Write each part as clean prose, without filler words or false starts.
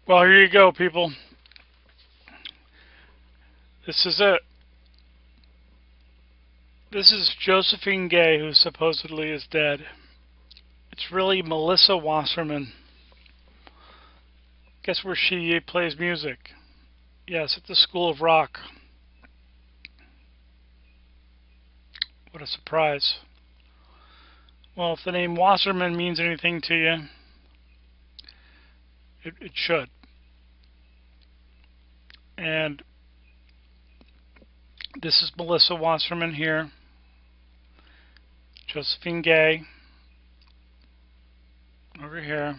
Well, here you go, people. This is it. This is Josephine Gay, who supposedly is dead. It's really Melissa Wasserman. Guess where she plays music? Yes, at the School of Rock. What a surprise. Well, if the name Wasserman means anything to you, it should. And this is Melissa Wasserman here. Josephine Gay over here.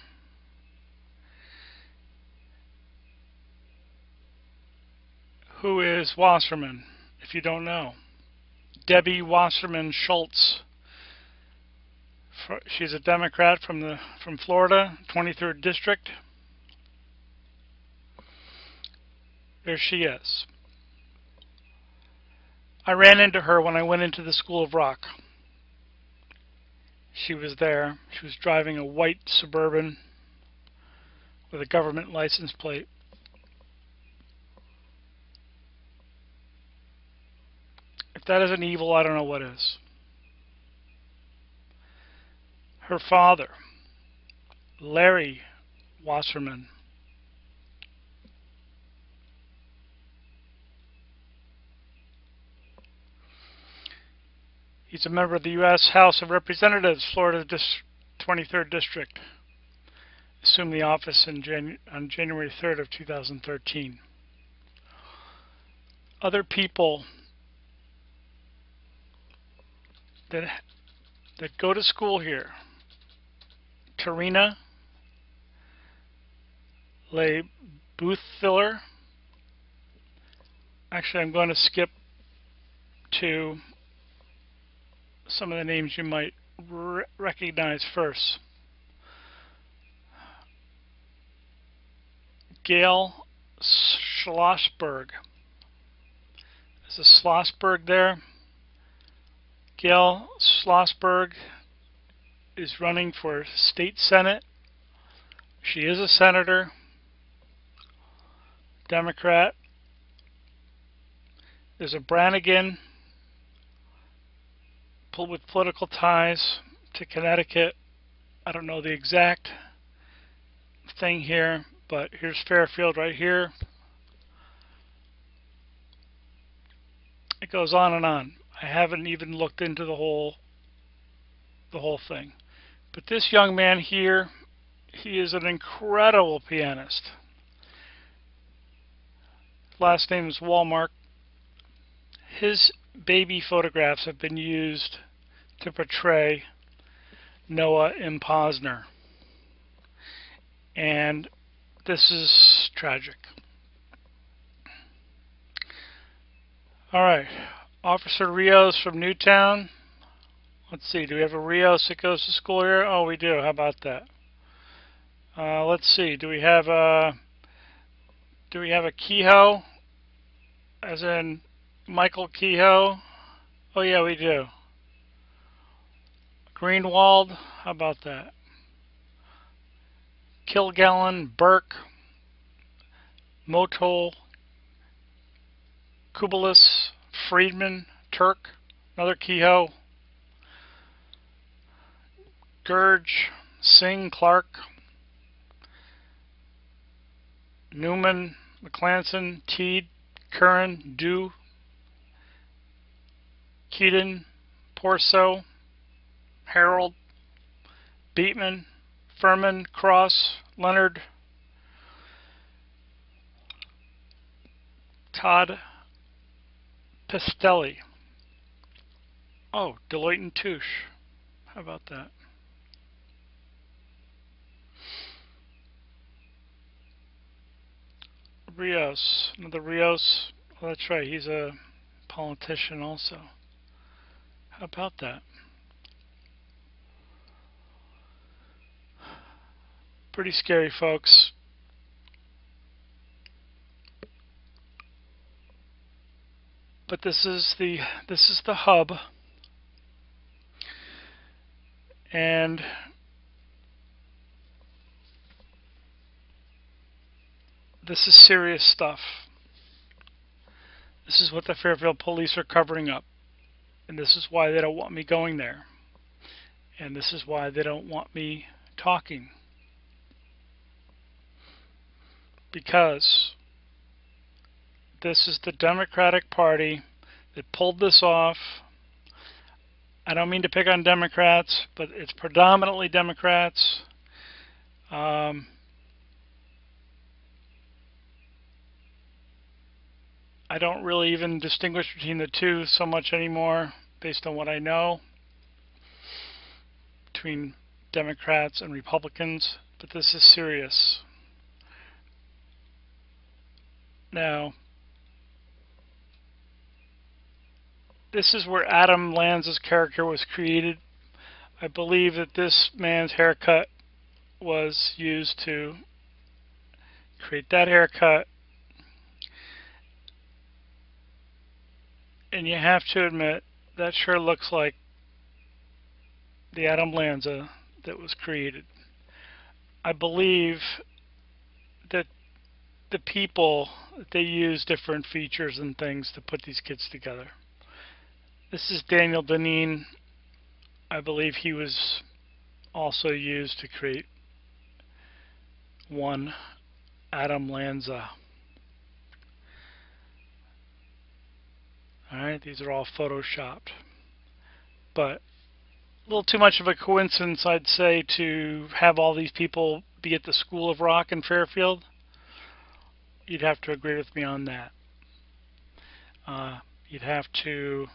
Who is Wasserman, if you don't know? Debbie Wasserman Schultz. She's a Democrat from Florida, 23rd District. There she is. I ran into her when I went into the School of Rock. She was there. She was driving a white Suburban with a government license plate. If that isn't evil, I don't know what is. Her father, Larry Wasserman, he's a member of the U.S. House of Representatives, Florida 23rd District. Assumed the office on January 3rd of 2013. Other people that go to school here: Tarina Le Boothfiller. Actually, I'm going to skip to some of the names you might recognize first. Gail Schlossberg. There's a Schlossberg there. Gail Schlossberg is running for state senate. She is a senator, Democrat. There's a Brannigan with political ties to Connecticut. I don't know the exact thing here, but here's Fairfield right here. It goes on and on. I haven't even looked into the whole thing. But this young man here, he is an incredible pianist. Last name is Walmark. His baby photographs have been used to portray Noah M. Posner. And this is tragic. Alright, Officer Rios from Newtown. Let's see, do we have a Rios that goes to school here? Oh, we do. How about that? Let's see, do we have a Kehoe? As in Michael Kehoe? Oh yeah, we do. Greenwald, how about that? Kilgallen, Burke, Motol, Kubelis, Friedman, Turk, another Kehoe, Gurge, Singh, Clark, Newman, McClanson, Teed, Curran, Dew, Keaton, Porso, Harold, Beatman, Furman, Cross, Leonard, Todd, Pistelli. Oh, Deloitte and Touche. How about that? Rios. Another Rios. Oh, that's right. He's a politician also. How about that? Pretty scary, folks. But this is the hub, and This is serious stuff. This is what the Fairfield police are covering up. And this is why they don't want me going there. And this is why they don't want me talking. Because this is the Democratic Party that pulled this off. I don't mean to pick on Democrats, but it's predominantly Democrats. I don't really even distinguish between the two so much anymore, based on what I know, between Democrats and Republicans, but this is serious. Now, this is where Adam Lanza's character was created. I believe that this man's haircut was used to create that haircut. And you have to admit, that sure looks like the Adam Lanza that was created. I believe that the people, they use different features and things to put these kids together. This is Daniel Deneen. I believe he was also used to create one Adam Lanza. Alright, these are all photoshopped. But a little too much of a coincidence, I'd say, to have all these people be at the School of Rock in Fairfield. You'd have to agree with me on that. You'd have to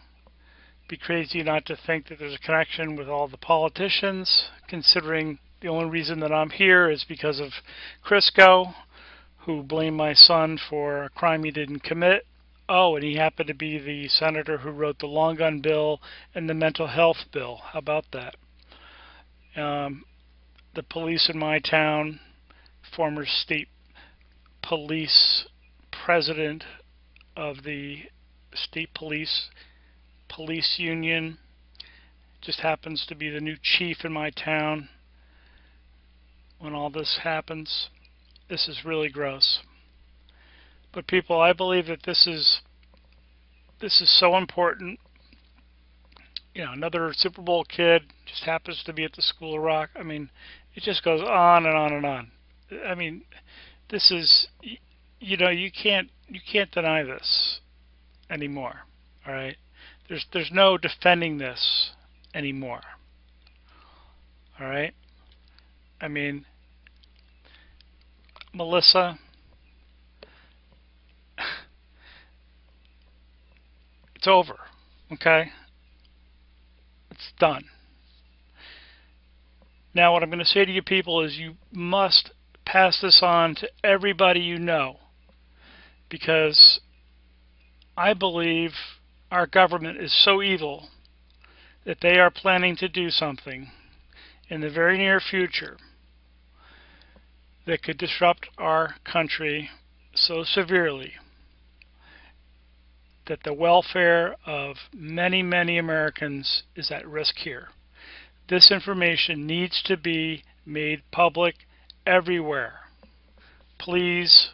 be crazy not to think that there's a connection with all the politicians, considering the only reason that I'm here is because of Crisco, who blamed my son for a crime he didn't commit. Oh, and he happened to be the senator who wrote the long gun bill and the mental health bill. How about that? The police in my town, former state police president of the state police union, just happens to be the new chief in my town when all this happens. This is really gross. But people, I believe that this is so important. You know, another Super Bowl kid just happens to be at the School of Rock. I mean, it just goes on and on and on. I mean, this is, you know, you can't deny this anymore. All right, there's no defending this anymore. All right, I mean, Melissa, it's over. Okay, it's done. Now, what I'm going to say to you people is you must pass this on to everybody you know, because I believe our government is so evil that they are planning to do something in the very near future that could disrupt our country so severely that the welfare of many, many Americans is at risk here. This information needs to be made public everywhere. Please,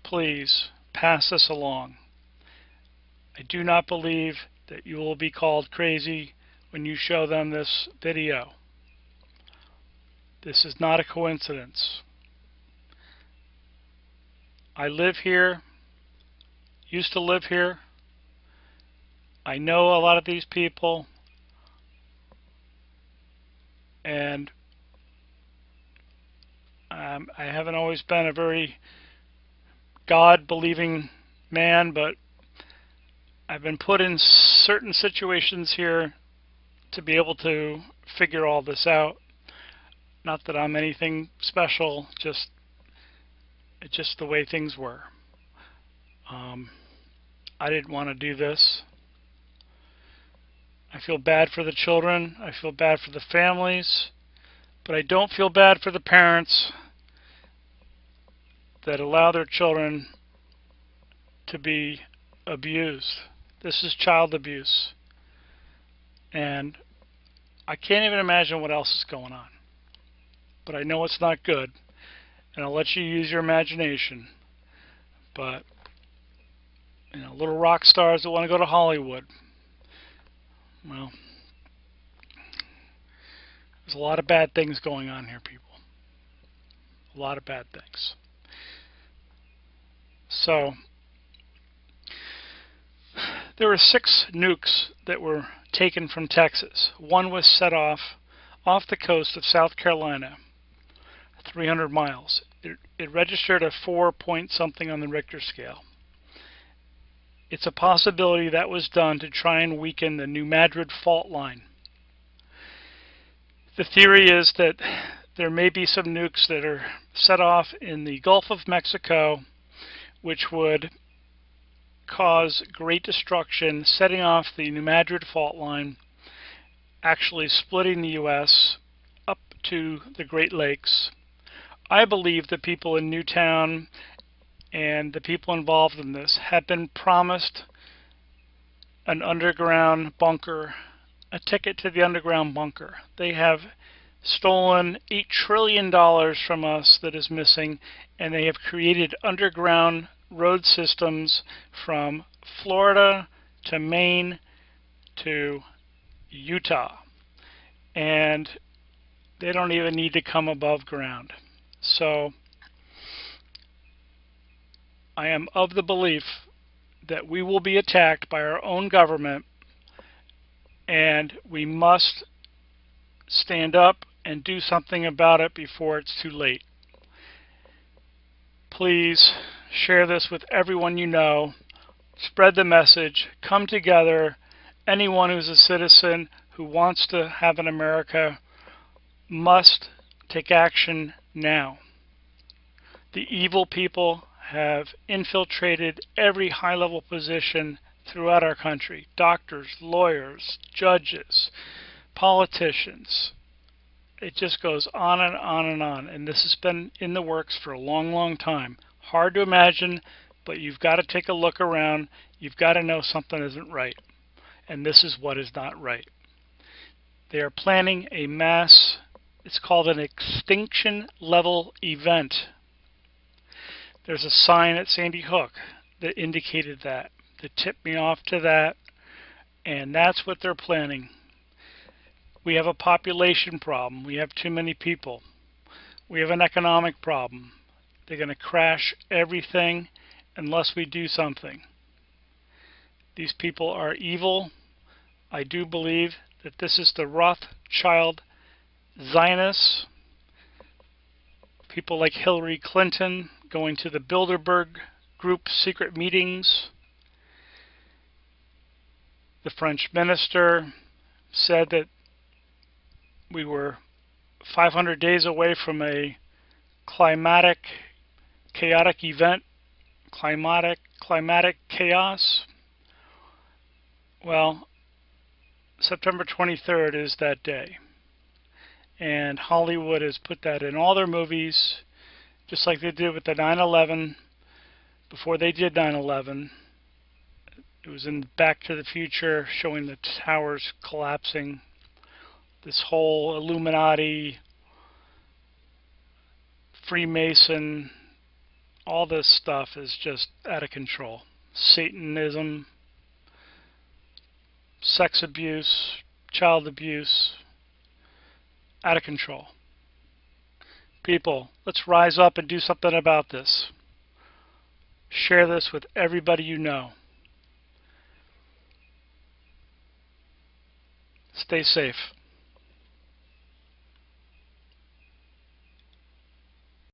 please pass this along. I do not believe that you will be called crazy when you show them this video. This is not a coincidence. I live here, used to live here. I know a lot of these people, and I haven't always been a very God-believing man, but I've been put in certain situations here to be able to figure all this out. Not that I'm anything special, it's just the way things were. I didn't want to do this. I feel bad for the children. I feel bad for the families. But I don't feel bad for the parents that allow their children to be abused. This is child abuse. And I can't even imagine what else is going on. But I know it's not good. and I'll let you use your imagination, but little rock stars that want to go to Hollywood, well, there's a lot of bad things going on here, people. A lot of bad things. So, there were 6 nukes that were taken from Texas. One was set off the coast of South Carolina, 300 miles. It registered a 4 point something on the Richter scale. It's a possibility that was done to try and weaken the New Madrid fault line. The theory is that there may be some nukes that are set off in the Gulf of Mexico, which would cause great destruction, setting off the New Madrid fault line, actually splitting the U.S. up to the Great Lakes. I believe the people in Newtown and the people involved in this have been promised an underground bunker, a ticket to the underground bunker. They have stolen $8 trillion from us that is missing, and they have created underground road systems from Florida to Maine to Utah, and they don't even need to come above ground. So I am of the belief that we will be attacked by our own government, and we must stand up and do something about it before it's too late. Please share this with everyone you know. Spread the message. Come together. Anyone who's a citizen who wants to have an America must take action now. The evil people have infiltrated every high-level position throughout our country. Doctors, lawyers, judges, politicians. It just goes on and on and on. And this has been in the works for a long, long time. Hard to imagine, but you've got to take a look around. You've got to know something isn't right. And this is what is not right. They are planning a mass, it's called an extinction level event. There's a sign at Sandy Hook that indicated that tipped me off to that, and that's what they're planning. We have a population problem. We have too many people. We have an economic problem. They're going to crash everything unless we do something. These people are evil. I do believe that this is the Rothschild Zionists, people like Hillary Clinton going to the Bilderberg Group secret meetings. The French minister said that we were 500 days away from a chaotic event, climatic chaos. Well, September 23rd is that day. And Hollywood has put that in all their movies, just like they did with the 9/11. Before they did 9/11, it was in Back to the Future, showing the towers collapsing. This whole Illuminati, Freemason, all this stuff is just out of control. Satanism, sex abuse, child abuse, out of control. People, let's rise up and do something about this. Share this with everybody you know. Stay safe.